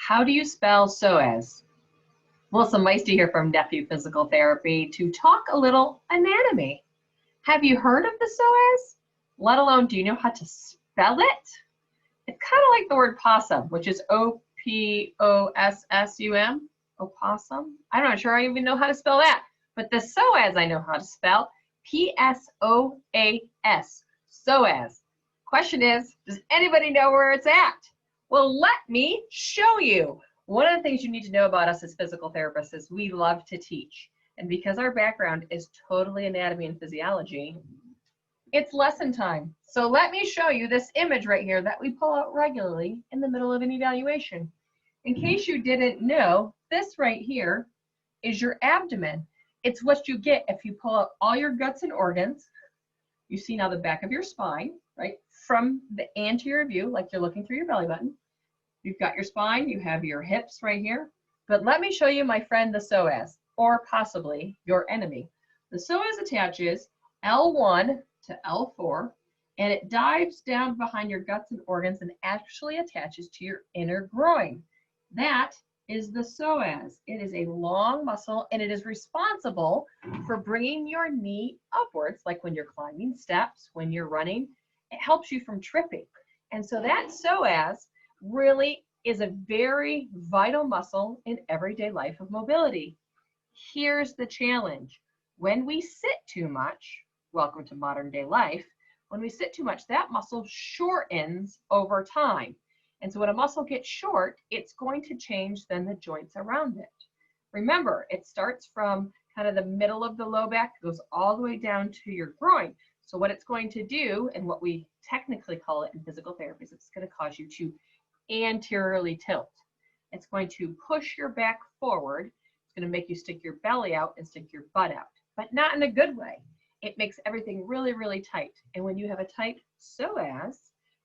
How do you spell PSOAS? Melissa Meiste here from Nephew Physical Therapy to talk a little anatomy. Have you heard of the PSOAS? Let alone, do you know how to spell it? It's kind of like the word possum, which is O-P-O-S-S-U-M. Opossum? I'm not sure I even know how to spell that. But the PSOAS I know how to spell. P-S-O-A-S. PSOAS. Question is, does anybody know where it's at? Well, let me show you. One of the things you need to know about us as physical therapists is we love to teach. And because our background is totally anatomy and physiology, it's lesson time. So let me show you this image right here that we pull out regularly in the middle of an evaluation. In case you didn't know, this right here is your abdomen. It's what you get if you pull out all your guts and organs. You see now the back of your spine, right? From the anterior view, like you're looking through your belly button. You've got your spine, you have your hips right here. But let me show you, my friend, the PSOAS, or possibly your enemy. The PSOAS attaches L1 to L4, and it dives down behind your guts and organs and actually attaches to your inner groin. That is the PSOAS. It is a long muscle, and it is responsible for bringing your knee upwards, like when you're climbing steps, when you're running. It helps you from tripping. And so that PSOAS really is a very vital muscle in everyday life of mobility. Here's the challenge. When we sit too much, welcome to modern day life, when we sit too much, that muscle shortens over time. And so when a muscle gets short, it's going to change then the joints around it. Remember, it starts from kind of the middle of the low back, goes all the way down to your groin. So what it's going to do, and what we technically call it in physical therapy, is it's going to cause you to anteriorly tilt. It's going to push your back forward. It's going to make you stick your belly out and stick your butt out, but not in a good way. It makes everything really, really tight. And when you have a tight PSOAS,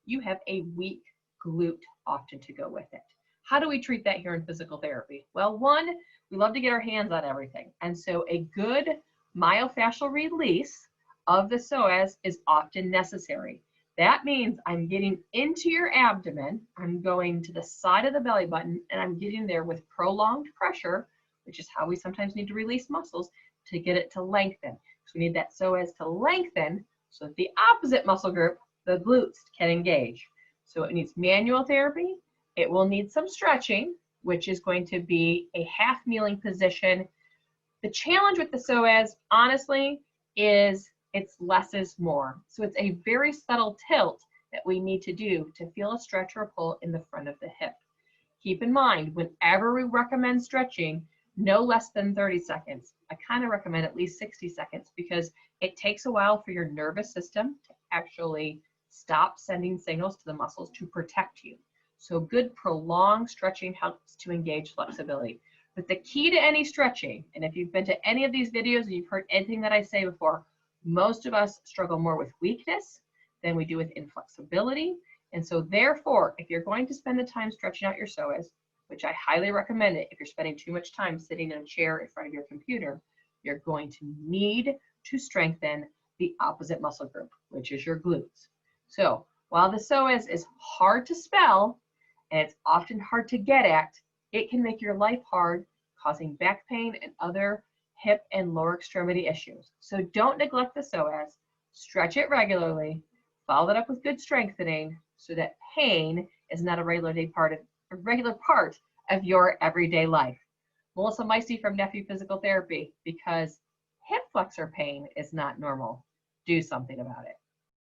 you have a weak glute often to go with it. How do we treat that here in physical therapy? Well, one, we love to get our hands on everything. And so a good myofascial release of the PSOAS is often necessary. That means I'm getting into your abdomen, I'm going to the side of the belly button, and I'm getting there with prolonged pressure, which is how we sometimes need to release muscles to get it to lengthen. So we need that PSOAS to lengthen so that the opposite muscle group, the glutes, can engage. So it needs manual therapy. It will need some stretching, which is going to be a half kneeling position. The challenge with the PSOAS, honestly, is it's less is more. So it's a very subtle tilt that we need to do to feel a stretch or a pull in the front of the hip. Keep in mind, whenever we recommend stretching, no less than 30 seconds. I kind of recommend at least 60 seconds because it takes a while for your nervous system to actually stop sending signals to the muscles to protect you. So good prolonged stretching helps to engage flexibility. But the key to any stretching, and if you've been to any of these videos and you've heard anything that I say before, most of us struggle more with weakness than we do with inflexibility. And so therefore, if you're going to spend the time stretching out your PSOAS, which I highly recommend it if you're spending too much time sitting in a chair in front of your computer, you're going to need to strengthen the opposite muscle group, which is your glutes. So while the PSOAS is hard to spell, and it's often hard to get at, it can make your life hard, causing back pain and other hip and lower extremity issues. So don't neglect the PSOAS, stretch it regularly, follow it up with good strengthening so that pain is not a regular part of your everyday life. Melissa Meiste from Nephew Physical Therapy, because hip flexor pain is not normal. Do something about it.